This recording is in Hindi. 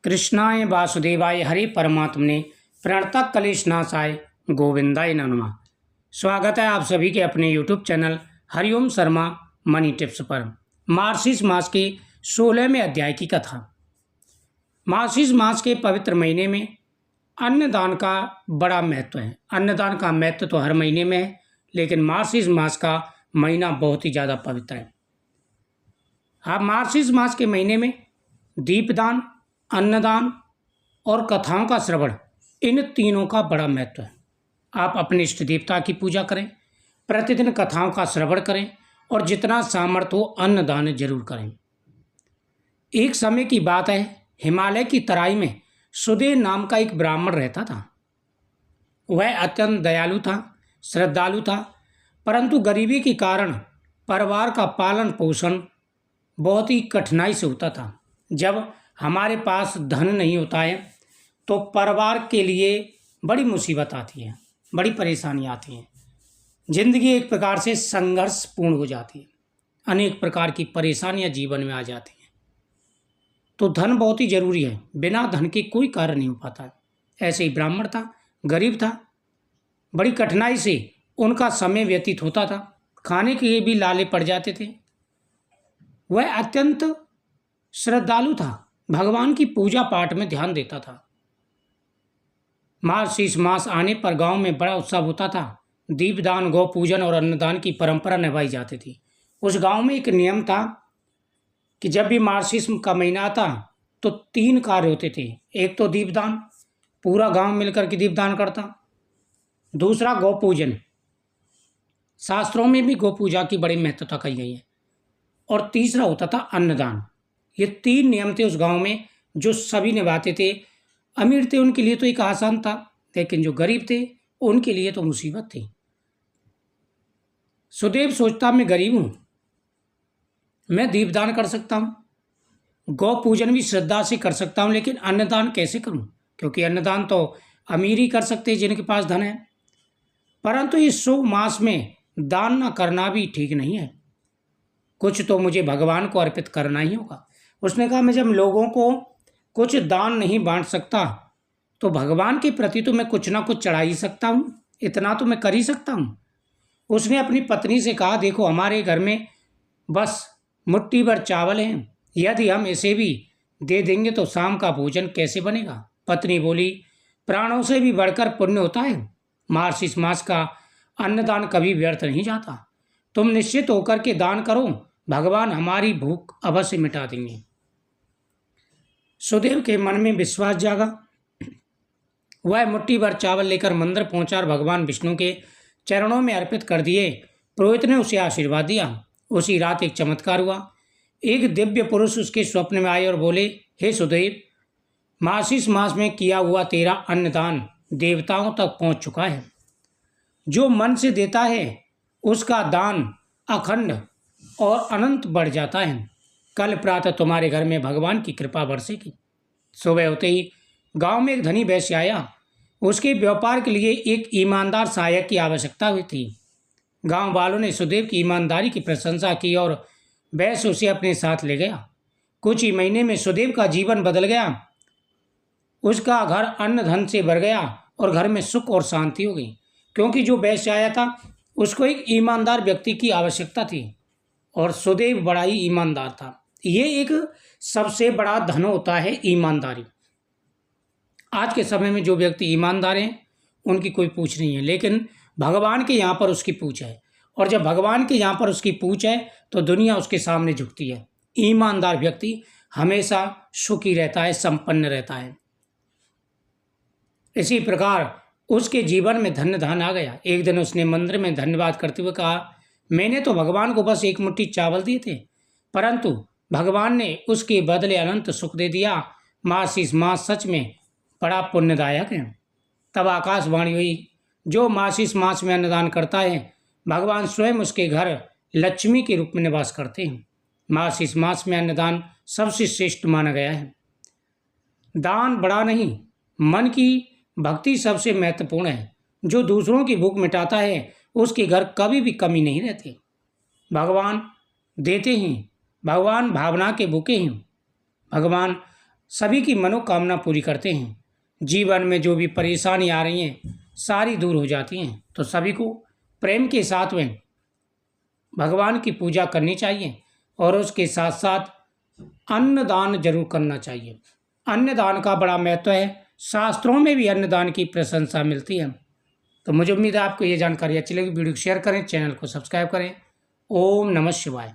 कृष्णाय वासुदेवाय हरे परमात्मने प्रणतः कलेशनाशाय गोविंदाय नमः। स्वागत है आप सभी के अपने YouTube channel Hariom Sharma money tips पर। मार्गशीर्ष मास के 16वें अध्याय की कथा। मार्गशीर्ष मास के पवित्र महीने में अन्नदान का बड़ा महत्व है। अन्नदान का महत्व तो हर महीने में है, लेकिन मार्गशीर्ष मास का महीना बहुत ही ज़्यादा पवित्र है। आप मार्गशीर्ष मास के महीने में दीपदान, अन्नदान और कथाओं का श्रवण, इन तीनों का बड़ा महत्व है। आप अपने इष्ट देवता की पूजा करें, प्रतिदिन कथाओं का श्रवण करें और जितना सामर्थ्य हो अन्नदान जरूर करें। एक समय की बात है, हिमालय की तराई में सुदेव नाम का एक ब्राह्मण रहता था। वह अत्यंत दयालु था, श्रद्धालु था, परंतु गरीबी के कारण परिवार का पालन पोषण बहुत ही कठिनाई से होता था। जब हमारे पास धन नहीं होता है तो परिवार के लिए बड़ी मुसीबत आती है, बड़ी परेशानी आती है। जिंदगी एक प्रकार से संघर्षपूर्ण हो जाती है, अनेक प्रकार की परेशानियां जीवन में आ जाती हैं। तो धन बहुत ही जरूरी है, बिना धन के कोई कार्य नहीं हो पाता है। ऐसे ही ब्राह्मण था, गरीब था, बड़ी कठिनाई से उनका समय व्यतीत होता था, खाने के भी लाले पड़ जाते थे। वह अत्यंत श्रद्धालु था, भगवान की पूजा पाठ में ध्यान देता था। मार्गशीर्ष मास आने पर गांव में बड़ा उत्सव होता था। दीपदान, गौ पूजन और अन्नदान की परंपरा निभाई जाती थी। उस गांव में एक नियम था कि जब भी मार्गशीर्ष का महीना आता तो 3 कार्य होते थे। एक तो दीपदान, पूरा गांव मिलकर के दीपदान करता। दूसरा गौ पूजन, शास्त्रों में भी गौ पूजा की बड़ी महत्वता कही गई है। और तीसरा होता था अन्नदान। ये 3 नियम थे उस गांव में जो सभी निभाते थे। अमीर थे उनके लिए तो एक आसान था, लेकिन जो गरीब थे उनके लिए तो मुसीबत थी। सुदेव सोचता, मैं गरीब हूं, मैं दीपदान कर सकता हूं, गौ पूजन भी श्रद्धा से कर सकता हूं, लेकिन अन्नदान कैसे करूं? क्योंकि अन्नदान तो अमीर ही कर सकते हैं जिनके पास धन है। परंतु इस शुभ मास में दान न करना भी ठीक नहीं है। कुछ तो मुझे भगवान को अर्पित करना ही होगा। उसने कहा, मैं जब लोगों को कुछ दान नहीं बांट सकता तो भगवान के प्रति तो मैं कुछ ना कुछ चढ़ा ही सकता हूँ, इतना तो मैं कर ही सकता हूँ। उसने अपनी पत्नी से कहा, देखो हमारे घर में बस मुट्ठी भर चावल हैं, यदि हम इसे भी दे देंगे तो शाम का भोजन कैसे बनेगा? पत्नी बोली, प्राणों से भी बढ़कर पुण्य होता है। मार्गशीर्ष मास का अन्नदान कभी व्यर्थ नहीं जाता। तुम निश्चित होकर के दान करो, भगवान हमारी भूख अवश्य मिटा देंगे। सुदेव के मन में विश्वास जागा। वह मुट्ठी भर चावल लेकर मंदिर पहुंचा और भगवान विष्णु के चरणों में अर्पित कर दिए। पुरोहित ने उसे आशीर्वाद दिया। उसी रात एक चमत्कार हुआ। एक दिव्य पुरुष उसके स्वप्न में आए और बोले, हे सुदेव, मार्गशीर्ष मास में किया हुआ तेरा अन्नदान देवताओं तक पहुंच चुका है। जो मन से देता है उसका दान अखंड और अनंत बढ़ जाता है। कल प्रातः तुम्हारे घर में भगवान की कृपा बरसेगी। सुबह होते ही गांव में एक धनी वैश्य आया। उसके व्यापार के लिए एक ईमानदार सहायक की आवश्यकता हुई थी। गांव वालों ने सुदेव की ईमानदारी की प्रशंसा की और वैश्य उसे अपने साथ ले गया। कुछ ही महीने में सुदेव का जीवन बदल गया। उसका घर अन्न धन से भर गया और घर में सुख और शांति हो गई, क्योंकि जो वैश्य आया था उसको एक ईमानदार व्यक्ति की आवश्यकता थी और सुदेव बड़ा ही ईमानदार था। ये एक सबसे बड़ा धन होता है, ईमानदारी। आज के समय में जो व्यक्ति ईमानदार हैं उनकी कोई पूछ नहीं है, लेकिन भगवान के यहाँ पर उसकी पूछ है। और जब भगवान के यहाँ पर उसकी पूछ है तो दुनिया उसके सामने झुकती है। ईमानदार व्यक्ति हमेशा सुखी रहता है, संपन्न रहता है। इसी प्रकार उसके जीवन में धन्य धन आ गया। एक दिन उसने मंदिर में धन्यवाद करते हुए कहा, मैंने तो भगवान को बस एक मुट्ठी चावल दिए थे, परंतु भगवान ने उसके बदले अनंत सुख दे दिया। मार्गशीर्ष मास सच में बड़ा पुण्यदायक है। तब आकाशवाणी हुई, जो मार्गशीर्ष मास में अन्नदान करता है भगवान स्वयं उसके घर लक्ष्मी के रूप में निवास करते हैं। मार्गशीर्ष मास में अन्नदान सबसे श्रेष्ठ माना गया है। दान बड़ा नहीं, मन की भक्ति सबसे महत्वपूर्ण है। जो दूसरों की भूख मिटाता है उसके घर कभी भी कमी नहीं रहती। भगवान देते हैं, भगवान भावना के भूखे हैं, भगवान सभी की मनोकामना पूरी करते हैं। जीवन में जो भी परेशानी आ रही हैं सारी दूर हो जाती हैं। तो सभी को प्रेम के साथ में भगवान की पूजा करनी चाहिए और उसके साथ साथ अन्नदान जरूर करना चाहिए। अन्नदान का बड़ा महत्व है, शास्त्रों में भी अन्नदान की प्रशंसा मिलती है। तो मुझे उम्मीद है आपको ये जानकारी अच्छी लगी। वीडियो को शेयर करें, चैनल को सब्सक्राइब करें। ओम नमः शिवाय।